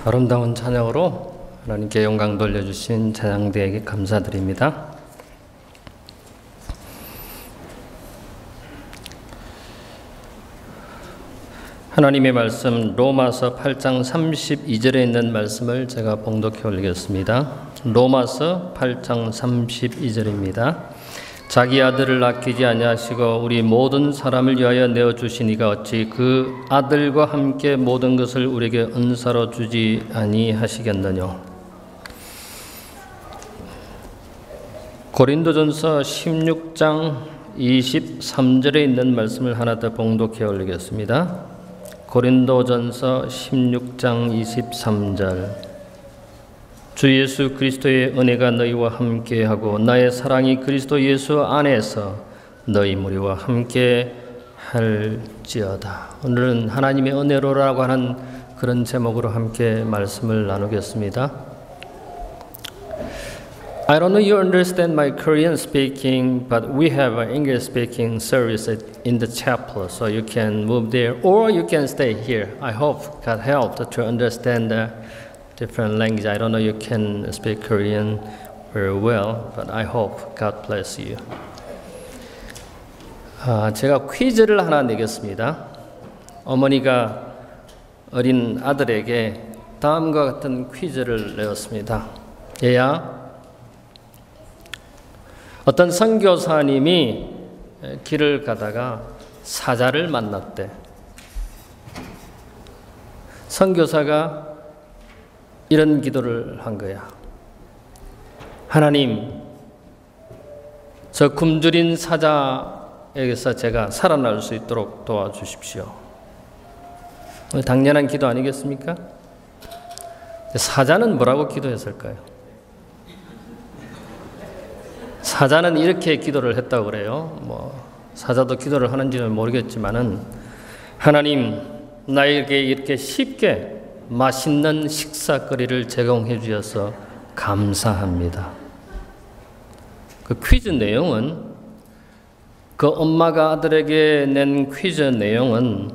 아름다운 찬양으로 하나님께 영광 돌려주신 찬양대에게 감사드립니다. 하나님의 말씀 로마서 8장 32절에 있는 말씀을 제가 봉독해 올리겠습니다. 로마서 8장 32절입니다. 자기 아들을 아끼지 아니하시고 우리 모든 사람을 위하여 내어주시니가 어찌 그 아들과 함께 모든 것을 우리에게 은사로 주지 아니하시겠느냐. 고린도전서 16장 23절에 있는 말씀을 하나 더 봉독해 올리겠습니다. 고린도전서 16장 23절. 주 예수 그리스도의 은혜가 너희와 함께하고 나의 사랑이 그리스도 예수 안에서 너희 무리와 함께 할지어다. 오늘은 하나님의 은혜로라고 하는 그런 제목으로 함께 말씀을 나누겠습니다. I don't know you understand my Korean speaking, but we have an English speaking service in the chapel, so you can move there or you can stay here. I hope God helped to understand the different language. I don't know you can speak Korean very well, but I hope God bless you. 제가 퀴즈를 하나 내겠습니다. 어머니가 어린 아들에게 다음과 같은 퀴즈를 내었습니다. 얘야, 어떤 선교사님이 길을 가다가 사자를 만났대. 선교사가 이런 기도를 한 거야. 하나님, 저 굶주린 사자에게서 제가 살아날 수 있도록 도와주십시오. 당연한 기도 아니겠습니까? 사자는 뭐라고 기도했을까요? 사자는 이렇게 기도를 했다고 그래요. 사자도 기도를 하는지는 모르겠지만은, 하나님, 나에게 이렇게 쉽게 맛있는 식사거리를 제공해 주셔서 감사합니다. 그 퀴즈 내용은, 그 엄마가 아들에게 낸 퀴즈 내용은,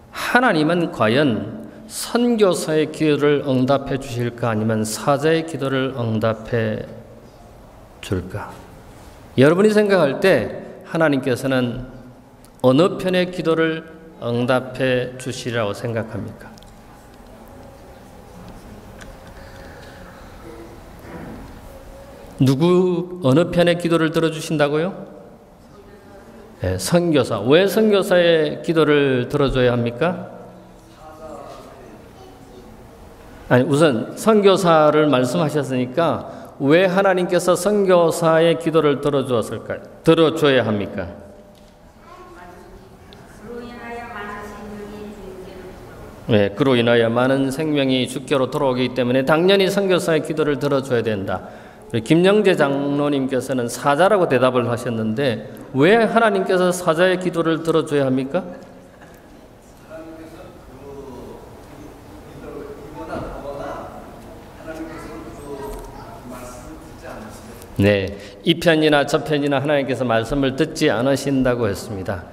하나님은 과연 선교사의 기도를 응답해 주실까 아니면 사자의 기도를 응답해 줄까? 여러분이 생각할 때 하나님께서는 어느 편의 기도를 응답해 주시라고 생각합니까? 어느 편의 기도를 들어주신다고요? 네, 선교사. 왜 선교사의 기도를 들어줘야 합니까? 아니, 우선 선교사를 말씀하셨으니까 왜 하나님께서 선교사의 기도를 들어주었을까요? 들어줘야 합니까? 네, 그로 인하여 많은 생명이 주께로 돌아오기 때문에 당연히 선교사의 기도를 들어줘야 된다. 김영재 장로님께서는 사자라고 대답을 하셨는데 왜 하나님께서 사자의 기도를 들어줘야 합니까? 네, 이 편이나 저 편이나 하나님께서 말씀을 듣지 않으신다고 했습니다.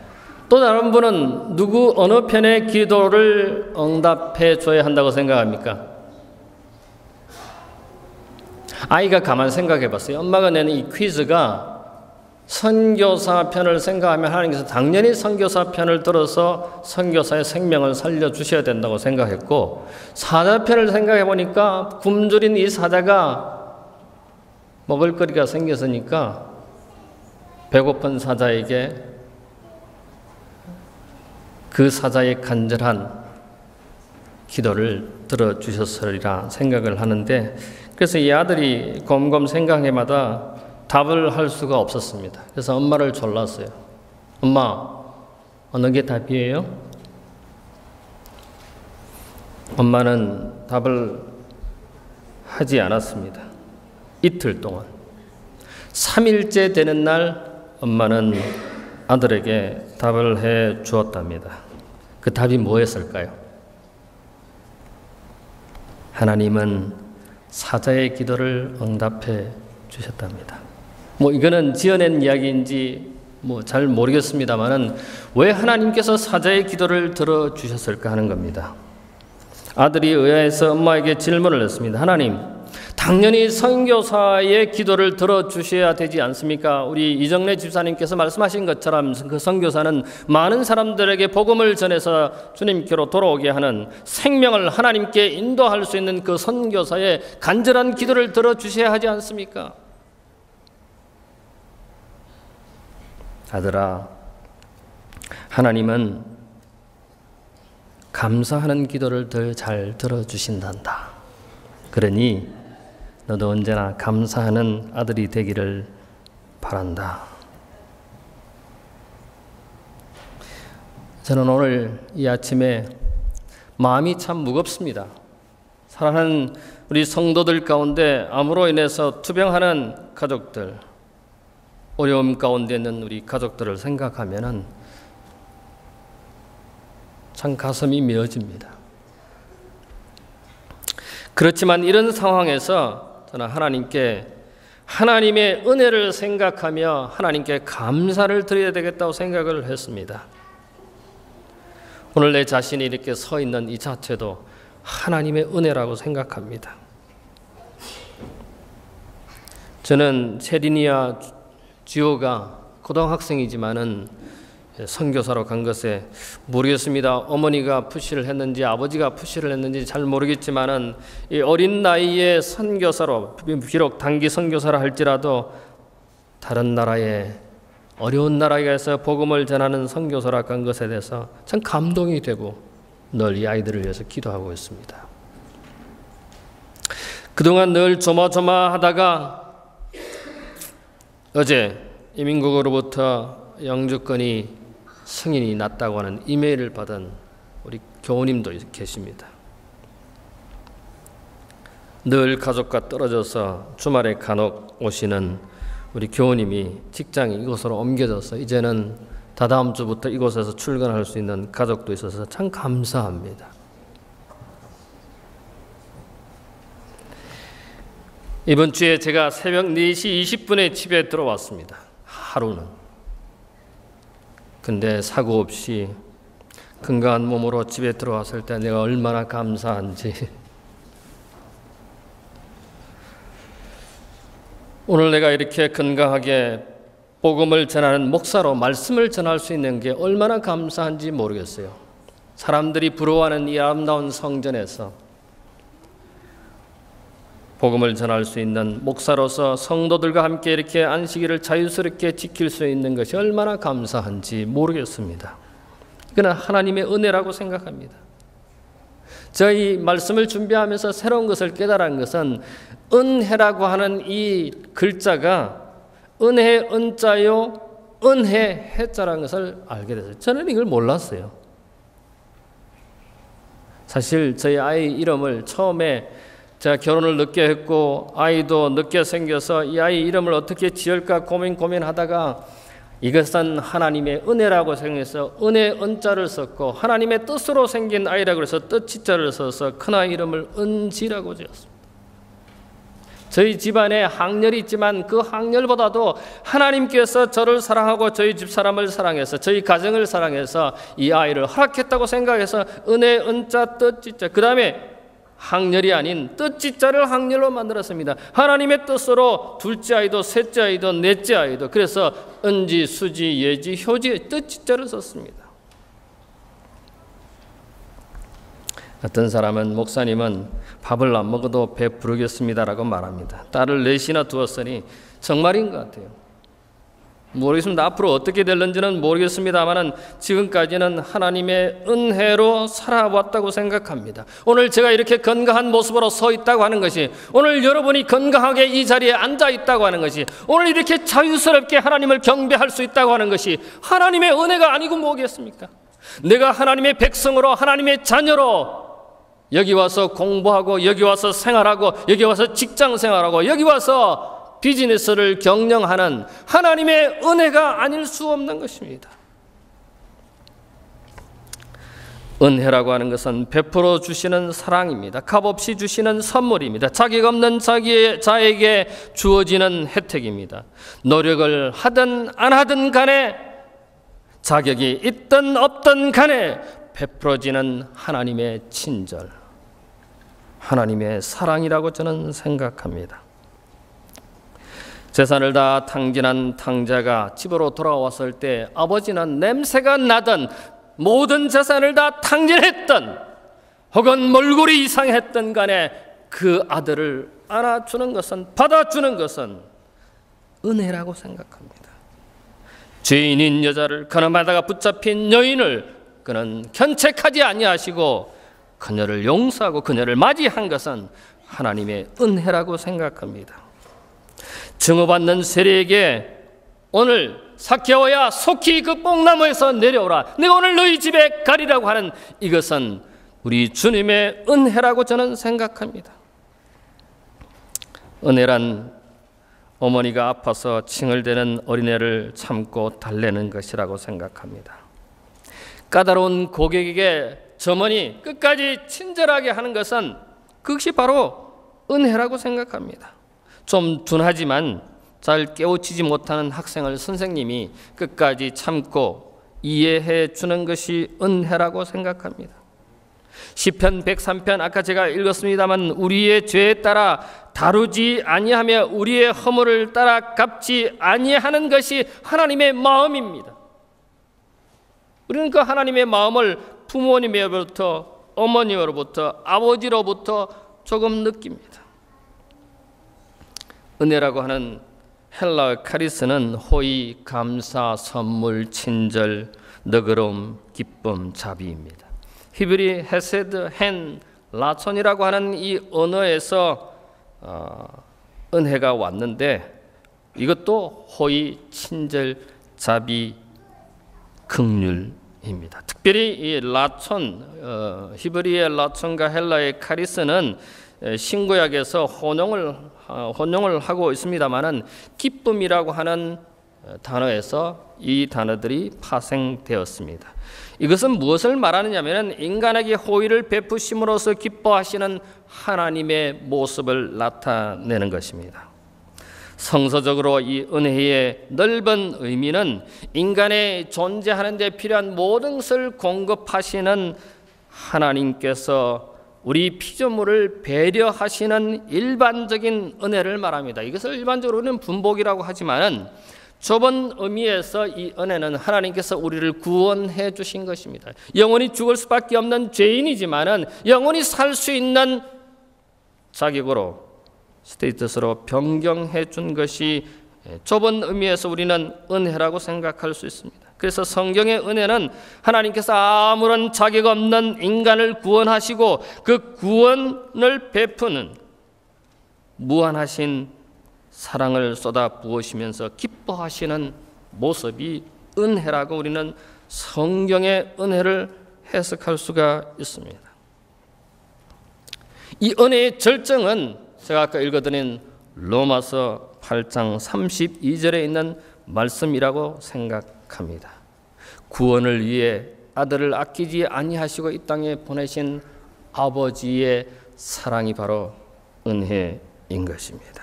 또 다른 분은 어느 편의 기도를 응답해 줘야 한다고 생각합니까? 아이가 가만 생각해 봤어요. 엄마가 내는 이 퀴즈가 선교사 편을 생각하면 하나님께서 당연히 선교사 편을 들어서 선교사의 생명을 살려주셔야 된다고 생각했고, 사자 편을 생각해 보니까 굶주린 이 사자가 먹을거리가 생겼으니까 배고픈 사자에게 그 사자의 간절한 기도를 들어주셨으리라 생각을 하는데, 그래서 이 아들이 곰곰 생각할 마다 답을 할 수가 없었습니다. 그래서 엄마를 졸랐어요. 엄마, 어느 게 답이에요? 엄마는 답을 하지 않았습니다. 이틀 동안. 3일째 되는 날 엄마는 아들에게 답을 해 주었답니다. 그 답이 뭐였을까요? 하나님은 사자의 기도를 응답해 주셨답니다. 이거는 지어낸 이야기인지 잘 모르겠습니다만은 왜 하나님께서 사자의 기도를 들어주셨을까 하는 겁니다. 아들이 의아해서 엄마에게 질문을 했습니다. 하나님, 당연히 선교사의 기도를 들어주셔야 되지 않습니까? 우리 이정래 집사님께서 말씀하신 것처럼 그 선교사는 많은 사람들에게 복음을 전해서 주님께로 돌아오게 하는, 생명을 하나님께 인도할 수 있는 그 선교사의 간절한 기도를 들어주셔야 하지 않습니까? 아들아, 하나님은 감사하는 기도를 더 잘 들어주신단다. 그러니 너도 언제나 감사하는 아들이 되기를 바란다. 저는 오늘 이 아침에 마음이 참 무겁습니다. 사랑하는 우리 성도들 가운데 암으로 인해서 투병하는 가족들, 어려움 가운데 있는 우리 가족들을 생각하면은 참 가슴이 메어집니다. 그렇지만 이런 상황에서 저는 하나님께 하나님의 은혜를 생각하며 하나님께 감사를 드려야 되겠다고 생각을 했습니다. 오늘 내 자신이 이렇게 서 있는 이 자체도 하나님의 은혜라고 생각합니다. 저는 체리니아 지호가 고등학생이지만은 선교사로 간 것에 모르겠습니다. 어머니가 푸시를 했는지 아버지가 푸시를 했는지 잘 모르겠지만은 이 어린 나이에 선교사로, 비록 단기 선교사라 할지라도 다른 나라에, 어려운 나라에서 복음을 전하는 선교사라 간 것에 대해서 참 감동이 되고 늘 이 아이들을 위해서 기도하고 있습니다. 그동안 늘 조마조마하다가 어제 이민국으로부터 영주권이 승인이 났다고 하는 이메일을 받은 우리 교우님도 계십니다. 늘 가족과 떨어져서 주말에 간혹 오시는 우리 교우님이 직장이 이곳으로 옮겨져서 이제는 다다음 주부터 이곳에서 출근할 수 있는 가족도 있어서 참 감사합니다. 이번 주에 제가 새벽 4시 20분에 집에 들어왔습니다. 하루는. 근데 사고 없이 건강한 몸으로 집에 들어왔을 때 내가 얼마나 감사한지. 오늘 내가 이렇게 건강하게 복음을 전하는 목사로 말씀을 전할 수 있는 게 얼마나 감사한지 모르겠어요. 사람들이 부러워하는 이 아름다운 성전에서 복음을 전할 수 있는 목사로서 성도들과 함께 이렇게 안식일을 자유스럽게 지킬 수 있는 것이 얼마나 감사한지 모르겠습니다. 그러나 하나님의 은혜라고 생각합니다. 저희 말씀을 준비하면서 새로운 것을 깨달은 것은 은혜라고 하는 이 글자가 은혜 은자요 은혜 해자라는 것을 알게 됐어요. 저는 이걸 몰랐어요. 사실 저희 아이 이름을 처음에 제가 결혼을 늦게 했고 아이도 늦게 생겨서 이 아이 이름을 어떻게 지을까 고민하다가 이것은 하나님의 은혜라고 생각해서 은혜 은자를 썼고 하나님의 뜻으로 생긴 아이라고 해서 뜻지자를 써서 큰아이 이름을 은지라고 지었습니다. 저희 집안에 항렬이 있지만 그 항렬보다도 하나님께서 저를 사랑하고 저희 집사람을 사랑해서 저희 가정을 사랑해서 이 아이를 허락했다고 생각해서 은혜 은자 뜻지자, 그 다음에 항렬이 아닌 뜻지자를 항렬로 만들었습니다. 하나님의 뜻으로 둘째 아이도 셋째 아이도 넷째 아이도, 그래서 은지, 수지, 예지, 효지 뜻지자를 썼습니다. 어떤 사람은 목사님은 밥을 안 먹어도 배 부르겠습니다라고 말합니다. 딸을 넷이나 두었으니 정말인 것 같아요. 모르겠습니다. 앞으로 어떻게 될는지는 모르겠습니다만 지금까지는 하나님의 은혜로 살아왔다고 생각합니다. 오늘 제가 이렇게 건강한 모습으로 서 있다고 하는 것이, 오늘 여러분이 건강하게 이 자리에 앉아 있다고 하는 것이, 오늘 이렇게 자유스럽게 하나님을 경배할 수 있다고 하는 것이 하나님의 은혜가 아니고 뭐겠습니까? 내가 하나님의 백성으로, 하나님의 자녀로 여기 와서 공부하고, 여기 와서 생활하고, 여기 와서 직장 생활하고, 여기 와서 비즈니스를 경영하는 하나님의 은혜가 아닐 수 없는 것입니다. 은혜라고 하는 것은 베풀어 주시는 사랑입니다. 값없이 주시는 선물입니다. 자격 없는 자에게 주어지는 혜택입니다. 노력을 하든 안 하든 간에, 자격이 있든 없든 간에 베풀어지는 하나님의 친절. 하나님의 사랑이라고 저는 생각합니다. 재산을 다 탕진한 탕자가 집으로 돌아왔을 때 아버지는 냄새가 나던 모든 재산을 다 탕진했던 혹은 몰골이 이상했던 간에 그 아들을 안아주는 것은, 받아주는 것은 은혜라고 생각합니다. 죄인인 여자를 가늠하다가 붙잡힌 여인을 그는 견책하지 아니하시고 그녀를 용서하고 그녀를 맞이한 것은 하나님의 은혜라고 생각합니다. 증오받는 세리에게 오늘 삭개오야 속히 그 뽕나무에서 내려오라, 내가 오늘 너희 집에 가리라고 하는 이것은 우리 주님의 은혜라고 저는 생각합니다. 은혜란 어머니가 아파서 칭얼대는 어린애를 참고 달래는 것이라고 생각합니다. 까다로운 고객에게 점원이 끝까지 친절하게 하는 것은 그것이 바로 은혜라고 생각합니다. 좀 둔하지만 잘 깨우치지 못하는 학생을 선생님이 끝까지 참고 이해해 주는 것이 은혜라고 생각합니다. 시편 103편 아까 제가 읽었습니다만 우리의 죄에 따라 다루지 아니하며 우리의 허물을 따라 갚지 아니하는 것이 하나님의 마음입니다. 우리는 그 하나님의 마음을 부모님으로부터, 어머님으로부터, 아버지로부터 조금 느낍니다. 은혜라고 하는 헬라어 카리스는 호의, 감사, 선물, 친절, 너그러움, 기쁨, 자비입니다. 히브리 헤세드, 헨, 라촌이라고 하는 이 언어에서 은혜가 왔는데 이것도 호의, 친절, 자비, 긍휼입니다. 특별히 이 라촌, 히브리의 라촌과 헬라의 카리스는 신구약에서 혼용을 하고 있습니다만은 기쁨이라고 하는 단어에서 이 단어들이 파생되었습니다. 이것은 무엇을 말하느냐면 인간에게 호의를 베푸심으로써 기뻐하시는 하나님의 모습을 나타내는 것입니다. 성서적으로 이 은혜의 넓은 의미는 인간의 존재하는 데 필요한 모든 것을 공급하시는 하나님께서 우리 피조물을 배려하시는 일반적인 은혜를 말합니다. 이것을 일반적으로 우리는 분복이라고 하지만은 좁은 의미에서 이 은혜는 하나님께서 우리를 구원해 주신 것입니다. 영원히 죽을 수밖에 없는 죄인이지만은 영원히 살 수 있는 자격으로 스테이터스로 변경해 준 것이 좁은 의미에서 우리는 은혜라고 생각할 수 있습니다. 그래서 성경의 은혜는 하나님께서 아무런 자격 없는 인간을 구원하시고 그 구원을 베푸는 무한하신 사랑을 쏟아 부으시면서 기뻐하시는 모습이 은혜라고 우리는 성경의 은혜를 해석할 수가 있습니다. 이 은혜의 절정은 제가 아까 읽어드린 로마서 8장 32절에 있는 말씀이라고 생각합니다. 구원을 위해 아들을 아끼지 아니하시고 이 땅에 보내신 아버지의 사랑이 바로 은혜인 것입니다.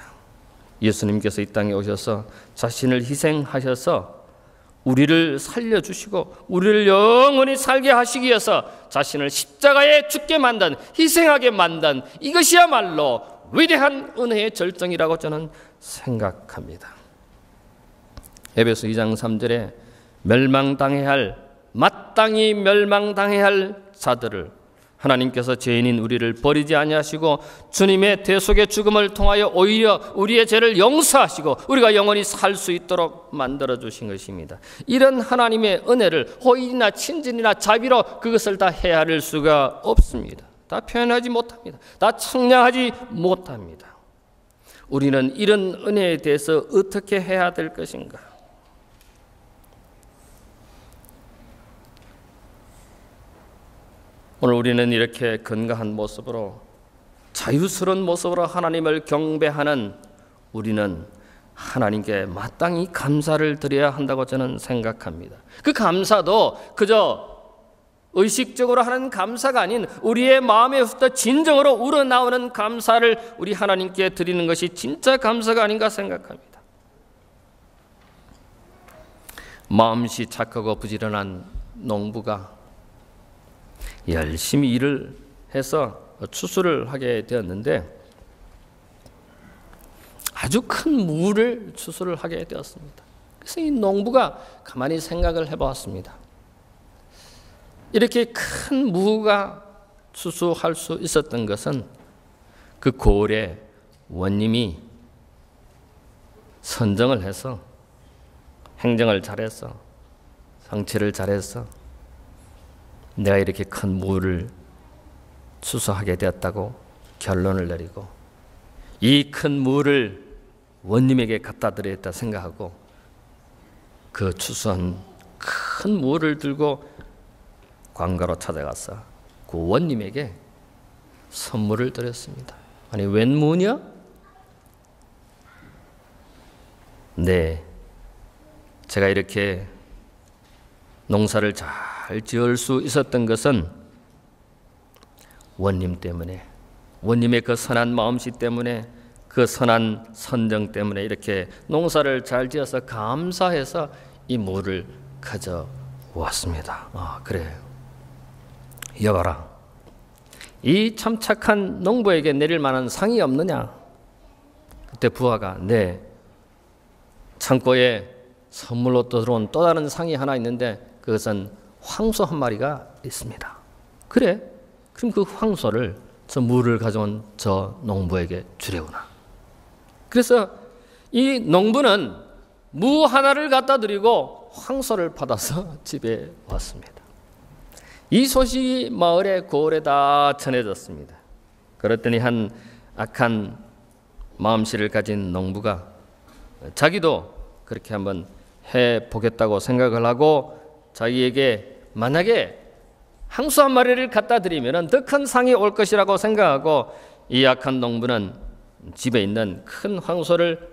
예수님께서 이 땅에 오셔서 자신을 희생하셔서 우리를 살려주시고 우리를 영원히 살게 하시기 위해서 자신을 십자가에 죽게 만든, 희생하게 만든 이것이야말로 위대한 은혜의 절정이라고 저는 생각합니다. 에베소 2장 3절에 멸망당해야 할, 마땅히 멸망당해야 할 자들을 하나님께서 죄인인 우리를 버리지 아니하시고 주님의 대속의 죽음을 통하여 오히려 우리의 죄를 용서하시고 우리가 영원히 살 수 있도록 만들어 주신 것입니다. 이런 하나님의 은혜를 호의나 친절이나 자비로 그것을 다 헤아릴 수가 없습니다. 다 표현하지 못합니다. 다 청량하지 못합니다. 우리는 이런 은혜에 대해서 어떻게 해야 될 것인가? 오늘 우리는 이렇게 건강한 모습으로, 자유스러운 모습으로 하나님을 경배하는 우리는 하나님께 마땅히 감사를 드려야 한다고 저는 생각합니다. 그 감사도 그저 의식적으로 하는 감사가 아닌 우리의 마음에부터 진정으로 우러나오는 감사를 우리 하나님께 드리는 것이 진짜 감사가 아닌가 생각합니다. 마음씨 착하고 부지런한 농부가 열심히 일을 해서 추수를 하게 되었는데 아주 큰 무를 추수를 하게 되었습니다. 그래서 이 농부가 가만히 생각을 해보았습니다. 이렇게 큰 무가 추수할 수 있었던 것은 그 고을에 원님이 선정을 해서 행정을 잘해서 정치를 잘해서 내가 이렇게 큰 무를 추수하게 되었다고 결론을 내리고 이 큰 무를 원님에게 갖다 드렸다 생각하고 그 추수한 큰 무를 들고 관가로 찾아가서 그 원님에게 선물을 드렸습니다. 아니 웬 무냐? 네, 제가 이렇게 농사를 잘 지을 수 있었던 것은 원님 때문에, 원님의 그 선한 마음씨 때문에, 그 선한 선정 때문에 이렇게 농사를 잘 지어서 감사해서 이 무를 가져왔습니다. 그래. 여봐라. 이 참 착한 농부에게 내릴 만한 상이 없느냐? 그때 부하가 네, 창고에 선물로 들어온 또 다른 상이 하나 있는데 그것은 황소 한 마리가 있습니다. 그래? 그럼 그 황소를 저 무를 가져온 저 농부에게 주려구나. 그래서 이 농부는 무 하나를 갖다 드리고 황소를 받아서 집에 왔습니다. 이 소식이 마을에 고을에 다 전해졌습니다. 그랬더니 한 악한 마음씨를 가진 농부가 자기도 그렇게 한번 해보겠다고 생각을 하고 자기에게 만약에 황소 한 마리를 갖다 드리면 더 큰 상이 올 것이라고 생각하고 이 악한 농부는 집에 있는 큰 황소를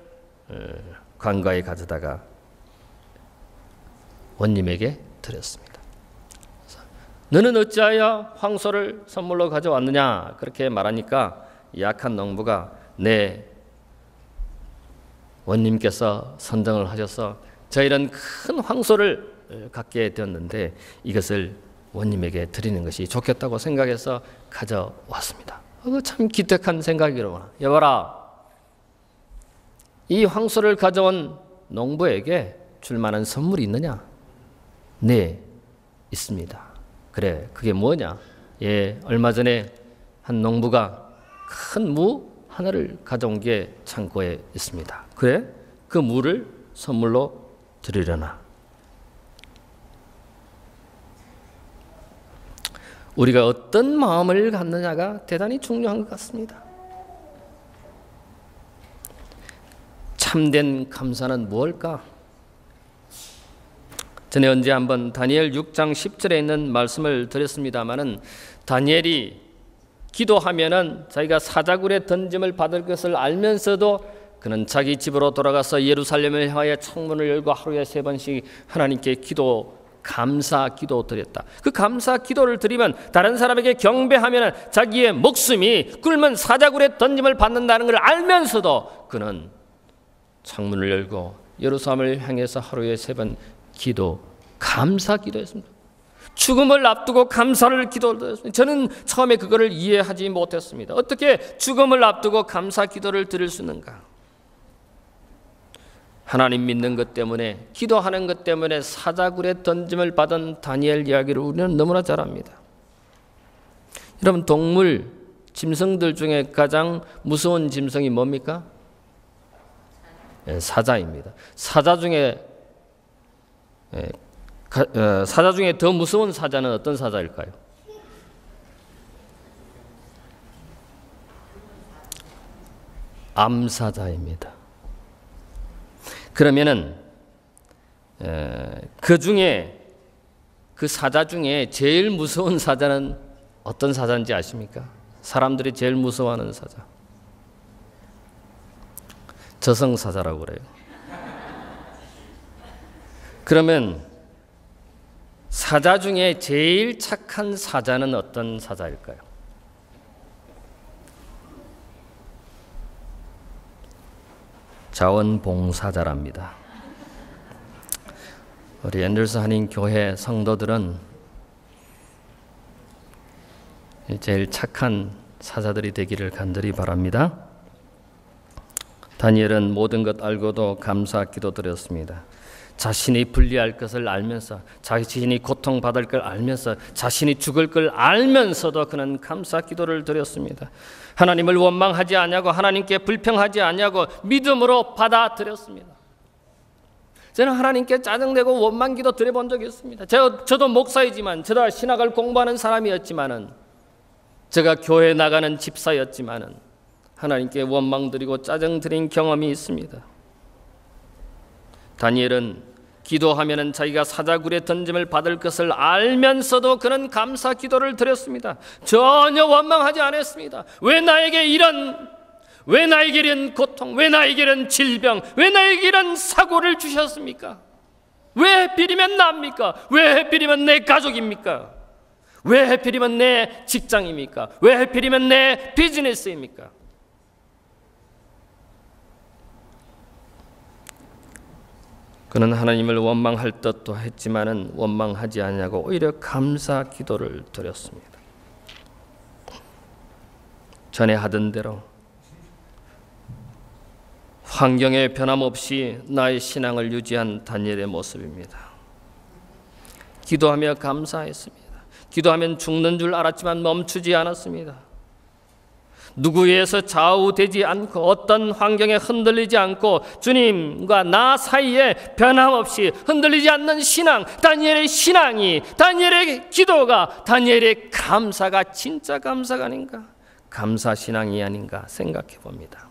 관가에 가져다가 원님에게 드렸습니다. 너는 어찌하여 황소를 선물로 가져왔느냐? 그렇게 말하니까 이 악한 농부가 네, 원님께서 선정을 하셔서 저 이런 큰 황소를 갖게 되었는데 이것을 원님에게 드리는 것이 좋겠다고 생각해서 가져왔습니다. 참 기특한 생각이로구나. 여봐라, 이 황소를 가져온 농부에게 줄 만한 선물이 있느냐? 네, 있습니다. 그래, 그게 뭐냐? 예, 얼마 전에 한 농부가 큰 무 하나를 가져온 게 창고에 있습니다. 그래, 그 무를 선물로 드리려나? 우리가 어떤 마음을 갖느냐가 대단히 중요한 것 같습니다. 참된 감사는 무엇일까? 전에 언제 한번 다니엘 6장 10절에 있는 말씀을 드렸습니다마는 다니엘이 기도하면은 자기가 사자굴에 던짐을 받을 것을 알면서도 그는 자기 집으로 돌아가서 예루살렘을 향하여 창문을 열고 하루에 3번씩 하나님께 감사 기도 드렸다. 그 감사 기도를 드리면 다른 사람에게 경배하면 자기의 목숨이 끓면 사자굴에 던짐을 받는다는 걸 알면서도 그는 창문을 열고 예루살렘을 향해서 하루에 3번 감사 기도했습니다. 죽음을 앞두고 감사를 기도했습니다. 저는 처음에 그거를 이해하지 못했습니다. 어떻게 죽음을 앞두고 감사 기도를 드릴 수 있는가? 하나님 믿는 것 때문에, 기도하는 것 때문에 사자굴에 던짐을 받은 다니엘 이야기를 우리는 너무나 잘 압니다. 여러분, 동물, 짐승들 중에 가장 무서운 짐승이 뭡니까? 사자입니다. 사자 중에 더 무서운 사자는 어떤 사자일까요? 암사자입니다. 그러면은 그 사자 중에 제일 무서운 사자는 어떤 사자인지 아십니까? 사람들이 제일 무서워하는 사자. 저승사자라고 그래요. 그러면 사자 중에 제일 착한 사자는 어떤 사자일까요? 자원봉사자랍니다. 우리 앤더슨 한인 교회 성도들은 제일 착한 사자들이 되기를 간절히 바랍니다. 다니엘은 모든 것 알고도 감사 기도 드렸습니다. 자신이 불리할 것을 알면서, 자신이 고통받을 걸 알면서, 자신이 죽을 걸 알면서도 그는 감사 기도를 드렸습니다. 하나님을 원망하지 않냐고, 하나님께 불평하지 않냐고 믿음으로 받아들였습니다. 저는 하나님께 짜증내고 원망 기도 드려본 적이 있습니다. 저도 목사이지만, 저도 신학을 공부하는 사람이었지만은, 제가 교회 나가는 집사였지만은 하나님께 원망 드리고 짜증 드린 경험이 있습니다. 다니엘은 기도하면은 자기가 사자굴에 던짐을 받을 것을 알면서도 그는 감사 기도를 드렸습니다. 전혀 원망하지 않았습니다. 왜 나에게 이런 고통, 왜 나에게 이런 질병, 왜 나에게 이런 사고를 주셨습니까? 왜 하필이면 나입니까? 왜 하필이면 내 가족입니까? 왜 하필이면 내 직장입니까? 왜 하필이면 내 비즈니스입니까? 그는 하나님을 원망할 듯도 했지만은 원망하지 않냐고 오히려 감사 기도를 드렸습니다. 전에 하던 대로 환경에 변함없이 나의 신앙을 유지한 다니엘의 모습입니다. 기도하며 감사했습니다. 기도하면 죽는 줄 알았지만 멈추지 않았습니다. 누구에서 좌우되지 않고 어떤 환경에 흔들리지 않고 주님과 나 사이에 변함없이 흔들리지 않는 신앙, 다니엘의 신앙이, 다니엘의 기도가, 다니엘의 감사가 진짜 감사가 아닌가, 감사신앙이 아닌가 생각해 봅니다.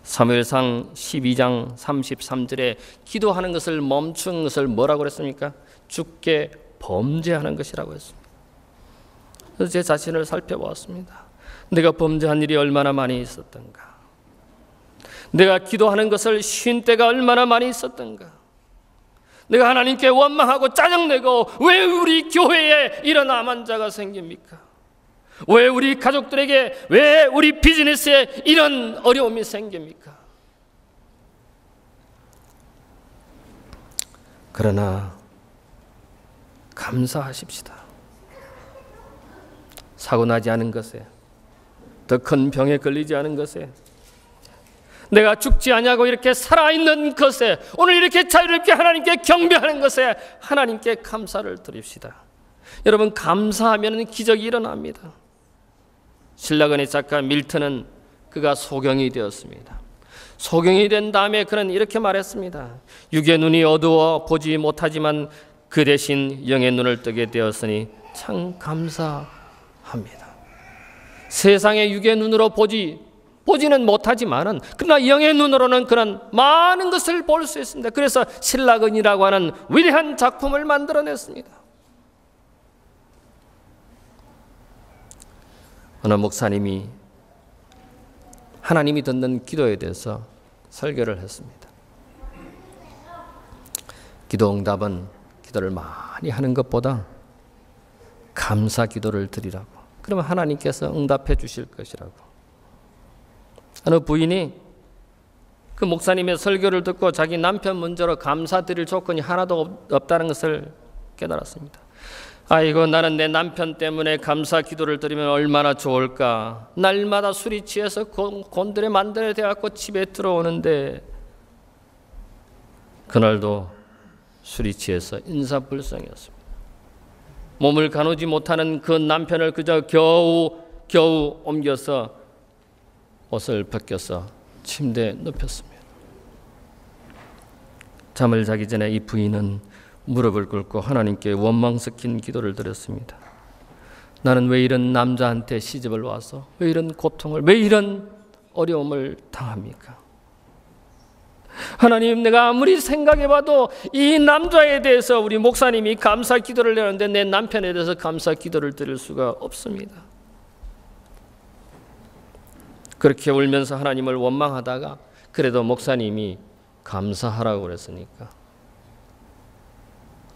사무엘상 12장 33절에 기도하는 것을 멈춘 것을 뭐라고 그랬습니까? 주께 범죄하는 것이라고 했습니다. 그래서 제 자신을 살펴보았습니다. 내가 범죄한 일이 얼마나 많이 있었던가, 내가 기도하는 것을 쉰 때가 얼마나 많이 있었던가, 내가 하나님께 원망하고 짜증내고 왜 우리 교회에 이런 암환 자가 생깁니까? 왜 우리 가족들에게, 왜 우리 비즈니스에 이런 어려움이 생깁니까? 그러나 감사하십시다. 사고 나지 않은 것에, 더 큰 병에 걸리지 않은 것에, 내가 죽지 않냐고 이렇게 살아있는 것에, 오늘 이렇게 자유롭게 하나님께 경배하는 것에 하나님께 감사를 드립시다. 여러분, 감사하면 기적이 일어납니다. 신라건의 작가 밀턴은 그가 소경이 되었습니다. 소경이 된 다음에 그는 이렇게 말했습니다. 육의 눈이 어두워 보지 못하지만 그 대신 영의 눈을 뜨게 되었으니 참 감사합니다. 세상의 육의 눈으로 보지는 못하지만은 그러나 영의 눈으로는 그는 많은 것을 볼 수 있습니다. 그래서 신라건이라고 하는 위대한 작품을 만들어냈습니다. 어느 목사님이 하나님이 듣는 기도에 대해서 설교를 했습니다. 기도 응답은 기도를 많이 하는 것보다 감사 기도를 드리라고, 그러면 하나님께서 응답해 주실 것이라고. 어느 부인이 그 목사님의 설교를 듣고 자기 남편 문제로 감사드릴 조건이 하나도 없다는 것을 깨달았습니다. 아이고, 나는 내 남편 때문에 감사 기도를 드리면 얼마나 좋을까. 날마다 술이 취해서 곤드레 만드레 되어갖고 집에 들어오는데 그날도 술이 취해서 인사불성이었습니다. 몸을 가누지 못하는 그 남편을 그저 겨우 옮겨서 옷을 벗겨서 침대에 눕혔습니다. 잠을 자기 전에 이 부인은 무릎을 꿇고 하나님께 원망 섞인 기도를 드렸습니다. 나는 왜 이런 남자한테 시집을 와서 왜 이런 고통을, 왜 이런 어려움을 당합니까? 하나님, 내가 아무리 생각해봐도 이 남자에 대해서 우리 목사님이 감사 기도를 내는데 내 남편에 대해서 감사 기도를 드릴 수가 없습니다. 그렇게 울면서 하나님을 원망하다가 그래도 목사님이 감사하라고 그랬으니까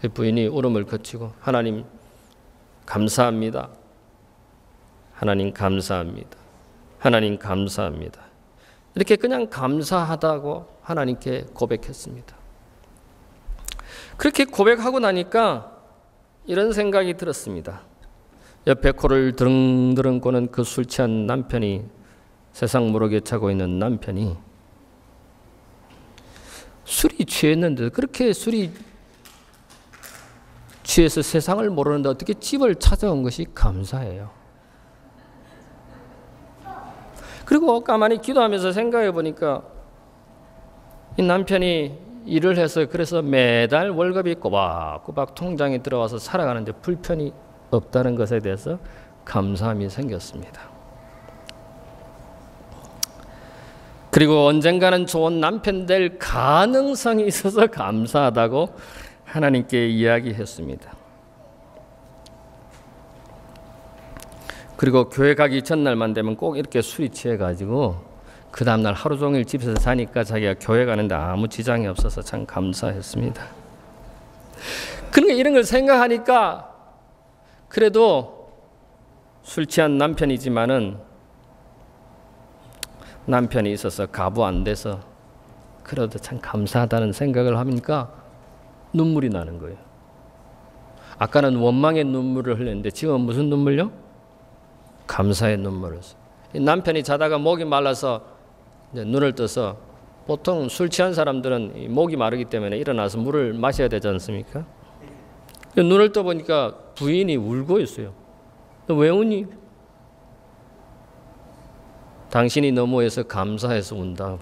그 부인이 울음을 그치고 하나님 감사합니다. 하나님 감사합니다. 하나님 감사합니다. 이렇게 그냥 감사하다고 하나님께 고백했습니다. 그렇게 고백하고 나니까 이런 생각이 들었습니다. 옆에 코를 드릉드릉 꼬는 그 술 취한 남편이, 세상 모르게 자고 있는 남편이 술이 취했는데, 그렇게 술이 취해서 세상을 모르는데 어떻게 집을 찾아온 것이 감사해요. 그리고 가만히 기도하면서 생각해 보니까 이 남편이 일을 해서 그래서 매달 월급이 꼬박꼬박 통장에 들어와서 살아가는데 불편이 없다는 것에 대해서 감사함이 생겼습니다. 그리고 언젠가는 좋은 남편 될 가능성이 있어서 감사하다고 하나님께 이야기했습니다. 그리고 교회 가기 전날만 되면 꼭 이렇게 술이 취해가지고 그 다음날 하루 종일 집에서 자니까 자기가 교회 가는데 아무 지장이 없어서 참 감사했습니다. 그러니까 이런 걸 생각하니까 그래도 술 취한 남편이지만은 남편이 있어서 가부 안 돼서 그래도 참 감사하다는 생각을 하니까 눈물이 나는 거예요. 아까는 원망의 눈물을 흘렸는데 지금은 무슨 눈물요? 감사의 눈물을. 남편이 자다가 목이 말라서 이제 눈을 떠서, 보통 술 취한 사람들은 목이 마르기 때문에 일어나서 물을 마셔야 되지 않습니까? 눈을 떠보니까 부인이 울고 있어요. 너 왜 우니? 당신이 너무해서 감사해서 운다.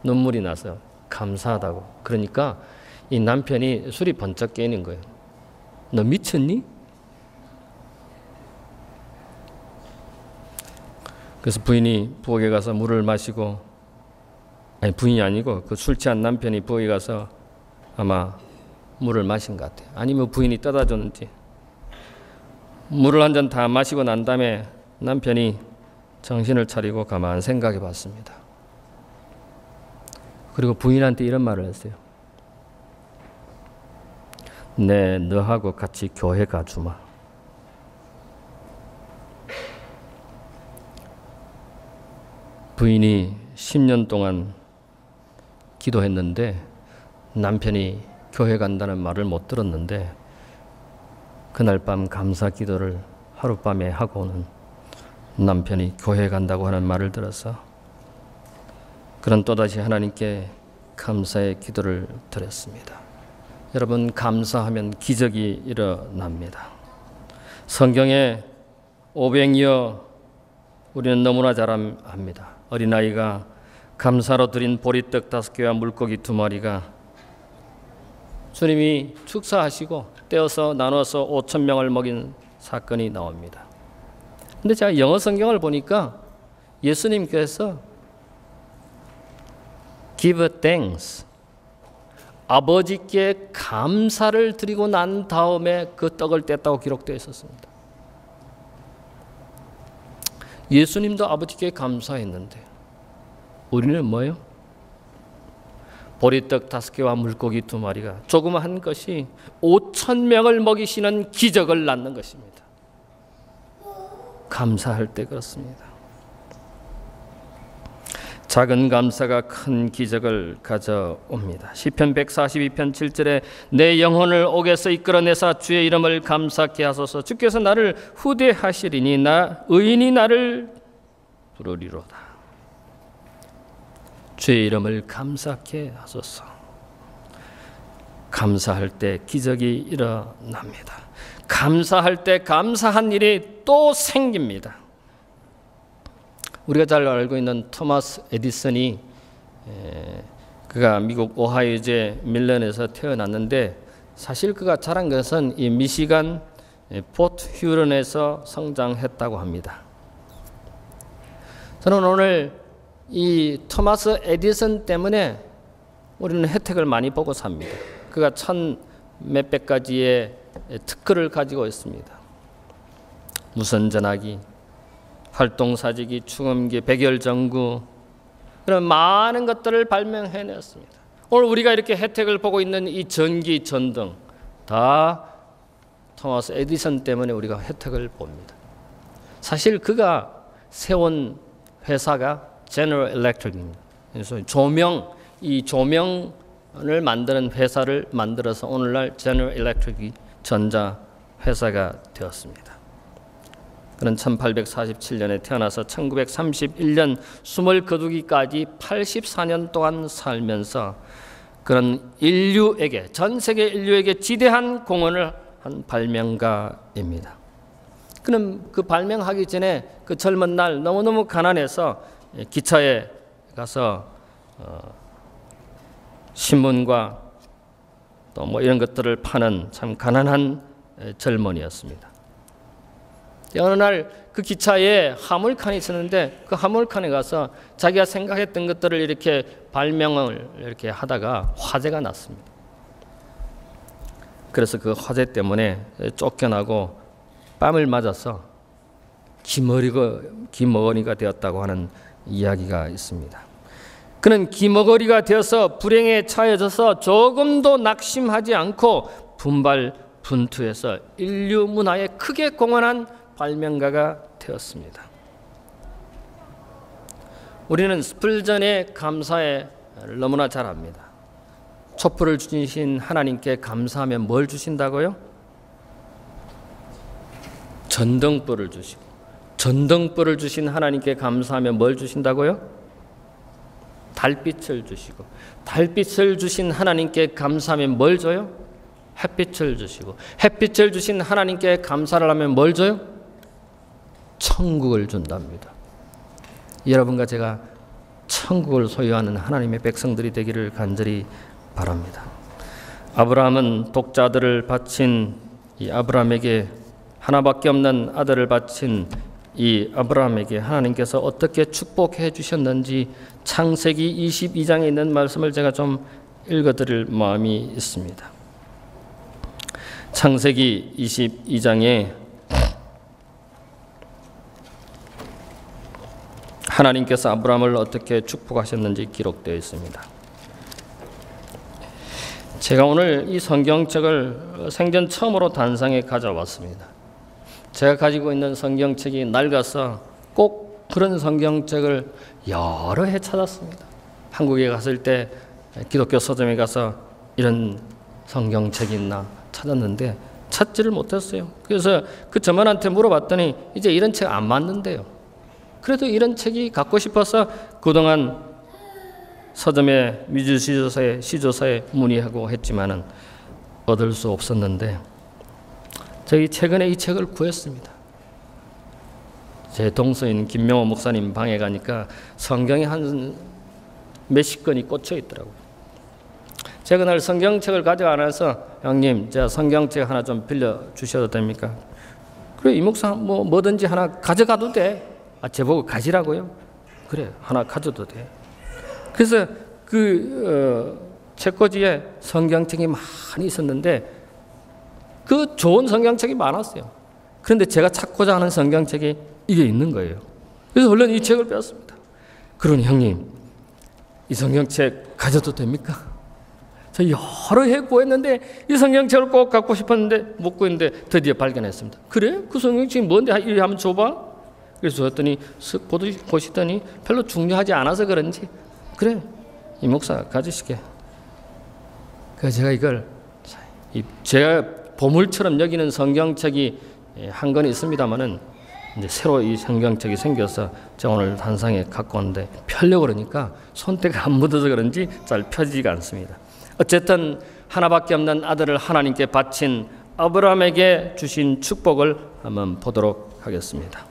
눈물이 나서 감사하다고. 그러니까 이 남편이 술이 번쩍 깨는 거예요. 너 미쳤니? 그래서 부인이 부엌에 가서 물을 마시고, 아니 부인이 아니고 그 술 취한 남편이 부엌에 가서 아마 물을 마신 것 같아요. 아니면 부인이 떠다 줬는지. 물을 한 잔 다 마시고 난 다음에 남편이 정신을 차리고 가만 생각해 봤습니다. 그리고 부인한테 이런 말을 했어요. 네, 너하고 같이 교회 가주마. 부인이 10년 동안 기도했는데 남편이 교회 간다는 말을 못 들었는데 그날 밤 감사 기도를 하룻밤에 하고는 남편이 교회 간다고 하는 말을 들어서 그는 또다시 하나님께 감사의 기도를 드렸습니다. 여러분, 감사하면 기적이 일어납니다. 성경에 500여 우리는 너무나 잘 압니다. 어린아이가 감사로 드린 보리떡 5개와 물고기 2마리가 주님이 축사하시고 떼어서 나눠서 5,000명을 먹인 사건이 나옵니다. 근데 제가 영어 성경을 보니까 예수님께서 give thanks, 아버지께 감사를 드리고 난 다음에 그 떡을 뗐다고 기록되어 있었습니다. 예수님도 아버지께 감사했는데 우리는 뭐예요? 보리떡 5개와 물고기 2마리가 조그마한 것이 5,000명을 먹이시는 기적을 낳는 것입니다. 감사할 때 그렇습니다. 작은 감사가 큰 기적을 가져옵니다. 시편 142편 7절에 내 영혼을 옥에서 이끌어내사 주의 이름을 감사케 하소서. 주께서 나를 후대하시리니 의인이 나를 부르리로다. 주의 이름을 감사케 하소서. 감사할 때 기적이 일어납니다. 감사할 때 감사한 일이 또 생깁니다. 우리가 잘 알고 있는 토마스 에디슨이 그가 미국 오하이오주의 밀런에서 태어났는데 사실 그가 자란 것은 이 미시간 포트 휴런에서 성장했다고 합니다. 저는 오늘 이 토마스 에디슨 때문에 우리는 혜택을 많이 보고 삽니다. 그가 1,000몇백 가지의 특허를 가지고 있습니다. 무선 전화기, 활동사지기, 충음기, 백열전구, 그런 많은 것들을 발명해냈습니다. 오늘 우리가 이렇게 혜택을 보고 있는 이 전기, 전등 다 토마스 에디슨 때문에 우리가 혜택을 봅니다. 사실 그가 세운 회사가 제너럴 일렉트릭입니다. 그래서 이 조명을 만드는 회사를 만들어서 오늘날 제너럴 일렉트릭이 전자 회사가 되었습니다. 그는 1847년에 태어나서 1931년 숨을 거두기까지 84년 동안 살면서 그는 인류에게, 전 세계 인류에게 지대한 공헌을 한 발명가입니다. 그는 그 발명하기 전에 그 젊은 날 너무너무 가난해서 기차에 가서 신문과 또 뭐 이런 것들을 파는 참 가난한 젊은이였습니다. 어느 날 그 기차에 화물칸이 있었는데 그 화물칸에 가서 자기가 생각했던 것들을 이렇게 발명을 이렇게 하다가 화재가 났습니다. 그래서 그 화재 때문에 쫓겨나고 뺨을 맞아서 기머거리가 되었다고 하는 이야기가 있습니다. 그는 기머거리가 되어서 불행에 처해져서 조금도 낙심하지 않고 분발분투해서 인류 문화에 크게 공헌한 발명가가 되었습니다. 우리는 스펄전의 감사에 너무나 잘 압니다. 촛불을 주신 하나님께 감사하면 뭘 주신다고요? 전등불을 주시고, 전등불을 주신 하나님께 감사하면 뭘 주신다고요? 달빛을 주시고, 달빛을 주신 하나님께 감사하면 뭘 줘요? 햇빛을 주시고, 햇빛을 주신 하나님께 감사를 하면 뭘 줘요? 천국을 준답니다. 여러분과 제가 천국을 소유하는 하나님의 백성들이 되기를 간절히 바랍니다. 아브라함은 독자들을 바친 이 아브라함에게, 하나밖에 없는 아들을 바친 이 아브라함에게 하나님께서 어떻게 축복해 주셨는지 창세기 22장에 있는 말씀을 제가 좀 읽어드릴 마음이 있습니다. 창세기 22장에 하나님께서 아브라함을 어떻게 축복하셨는지 기록되어 있습니다. 제가 오늘 이 성경책을 생전 처음으로 단상에 가져왔습니다. 제가 가지고 있는 성경책이 낡아서 꼭 그런 성경책을 여러 해 찾았습니다. 한국에 갔을 때 기독교 서점에 가서 이런 성경책이 있나 찾았는데 찾지를 못했어요. 그래서 그 점원한테 물어봤더니 이제 이런 책 안 맞는데요. 그래도 이런 책이 갖고 싶어서 그동안 서점에 시조사에 문의하고 했지만은 얻을 수 없었는데 저희 최근에 이 책을 구했습니다. 제 동서인 김명호 목사님 방에 가니까 성경이 한 몇십 권이 꽂혀 있더라고요. 제가 그날 성경책을 가져가서 형님, 제가 성경책 하나 좀 빌려 주셔도 됩니까? 그래, 이 목사 뭐든지 하나 가져가도 돼. 제보고 가지라고요? 그래, 하나 가져도 돼. 그래서 책꽂이에 성경책이 많이 있었는데 그 좋은 성경책이 많았어요. 그런데 제가 찾고자 하는 성경책이 이게 있는 거예요. 그래서 얼른 이 책을 빼었습니다. 그러니 형님, 이 성경책 가져도 됩니까? 저 여러 해 구했는데 이 성경책을 꼭 갖고 싶었는데 못 구했는데 드디어 발견했습니다. 그래? 그 성경책이 뭔데? 이리 한번 줘봐. 그래서 줬더니 보시더니 별로 중요하지 않아서 그런지 그래, 이 목사 가지시게. 그래서 제가 이걸 제가 보물처럼 여기는 성경책이 한 권 있습니다만은 이제 새로 이 성경책이 생겨서 제가 오늘 단상에 갖고 왔는데 펴려고 그러니까 손때가 안 묻어서 그런지 잘 펴지지가 않습니다. 어쨌든 하나밖에 없는 아들을 하나님께 바친 아브라함에게 주신 축복을 한번 보도록 하겠습니다.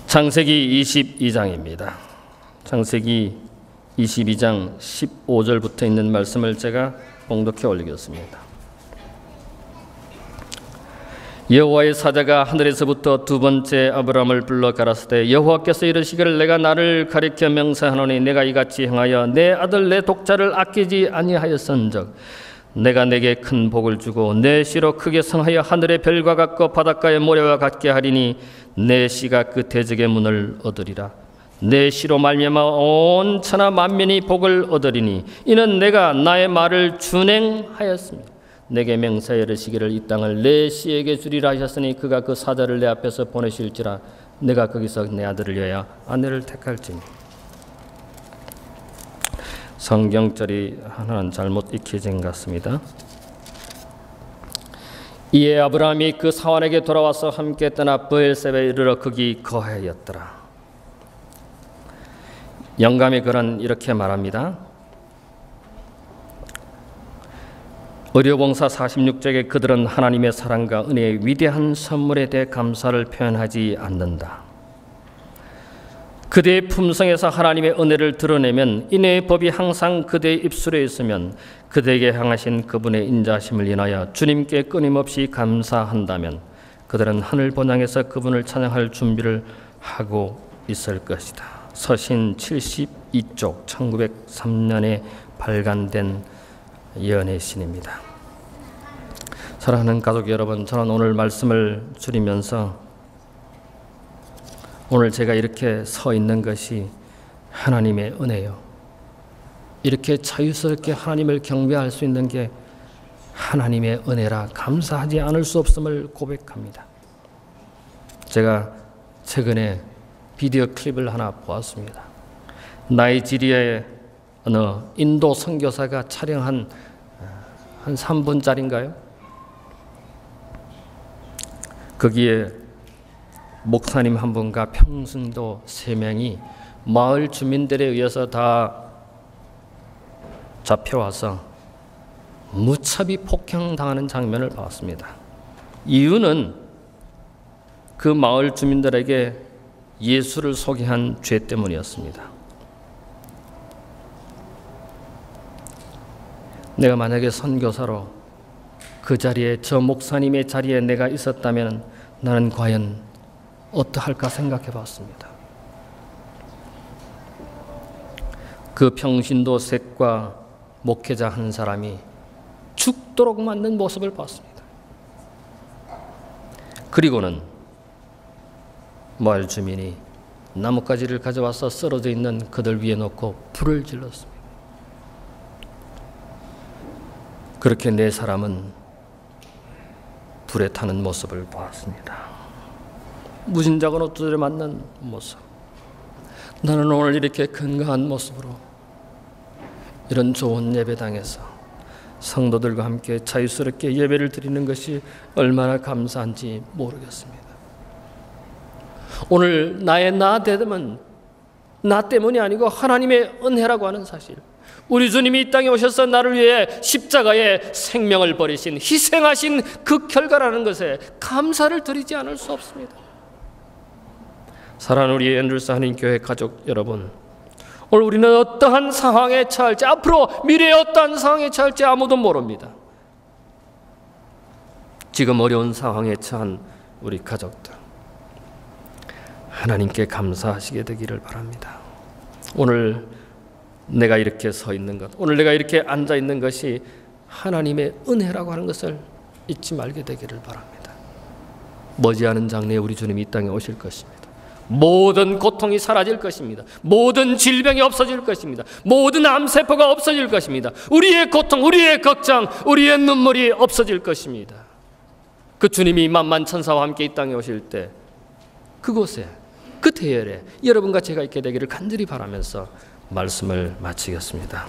창세기 22장입니다. 창세기 22장 15절부터 있는 말씀을 제가 봉독해 올리겠습니다. 여호와의 사자가 하늘에서부터 두 번째 아브라함을 불러 가라사대 여호와께서 이르시기를 내가 나를 가리켜 명세하노니 내가 이같이 행하여 내 아들 내 독자를 아끼지 아니하였은즉 내가 내게 큰 복을 주고 내 씨로 크게 성하여 하늘의 별과 같고 바닷가의 모래와 같게 하리니 내 씨가 그 대적의 문을 얻으리라. 내 씨로 말미암아 온 천하 만민이 복을 얻으리니 이는 내가 나의 말을 준행하였습니다. 내게 맹세하여 이르시기를 이 땅을 내 씨에게 주리라 하셨으니 그가 그 사자를 내 앞에서 보내실지라 내가 거기서 내 아들을 위하여 아내를 택할지니. 성경절이 하나는 잘못 익혀진 것 같습니다. 이에 아브라함이 그 사환에게 돌아와서 함께 떠나 브엘세바에 이르러 거기 거하였더라. 영감의 글은 이렇게 말합니다. 의료봉사 46쪽에 그들은 하나님의 사랑과 은혜의 위대한 선물에 대해 감사를 표현하지 않는다. 그대의 품성에서 하나님의 은혜를 드러내면 인애의 법이 항상 그대의 입술에 있으면 그대에게 향하신 그분의 인자심을 인하여 주님께 끊임없이 감사한다면 그들은 하늘 본향에서 그분을 찬양할 준비를 하고 있을 것이다. 서신 72쪽 1903년에 발간된 예언의 신입니다. 사랑하는 가족 여러분, 저는 오늘 말씀을 줄이면서 오늘 제가 이렇게 서 있는 것이 하나님의 은혜요. 이렇게 자유스럽게 하나님을 경배할 수 있는 게 하나님의 은혜라 감사하지 않을 수 없음을 고백합니다. 제가 최근에 비디오 클립을 하나 보았습니다. 나이지리아의 어느 인도 선교사가 촬영한 한 3분짜리인가요? 거기에 목사님 한 분과 평신도 3명이 마을 주민들에 의해서 다 잡혀와서 무차비 폭행당하는 장면을 봤습니다. 이유는 그 마을 주민들에게 예수를 소개한 죄 때문이었습니다. 내가 만약에 선교사로 그 자리에, 저 목사님의 자리에 내가 있었다면 나는 과연 어떠할까 생각해 봤습니다. 그 평신도 셋과 목회자 한 사람이 죽도록 맞는 모습을 봤습니다. 그리고는 마을 주민이 나뭇가지를 가져와서 쓰러져 있는 그들 위에 놓고 불을 질렀습니다. 그렇게 4사람은 불에 타는 모습을 보았습니다. 무진작은 어쩌려 맞는 모습. 나는 오늘 이렇게 건강한 모습으로 이런 좋은 예배당에서 성도들과 함께 자유스럽게 예배를 드리는 것이 얼마나 감사한지 모르겠습니다. 오늘 나의 나됨은 나 때문이 아니고 하나님의 은혜라고 하는 사실, 우리 주님이 이 땅에 오셔서 나를 위해 십자가에 생명을 버리신, 희생하신 그 결과라는 것에 감사를 드리지 않을 수 없습니다. 사랑하는 우리 앤드루스 한인교회 가족 여러분, 오늘 우리는 어떠한 상황에 처할지, 앞으로 미래에 어떠한 상황에 처할지 아무도 모릅니다. 지금 어려운 상황에 처한 우리 가족들, 하나님께 감사하시게 되기를 바랍니다. 오늘 내가 이렇게 서 있는 것, 오늘 내가 이렇게 앉아 있는 것이 하나님의 은혜라고 하는 것을 잊지 말게 되기를 바랍니다. 머지않은 장래에 우리 주님이 이 땅에 오실 것입니다. 모든 고통이 사라질 것입니다. 모든 질병이 없어질 것입니다. 모든 암세포가 없어질 것입니다. 우리의 고통, 우리의 걱정, 우리의 눈물이 없어질 것입니다. 그 주님이 만만천사와 함께 이 땅에 오실 때 그곳에, 그 대열에 여러분과 제가 있게 되기를 간절히 바라면서 말씀을 마치겠습니다.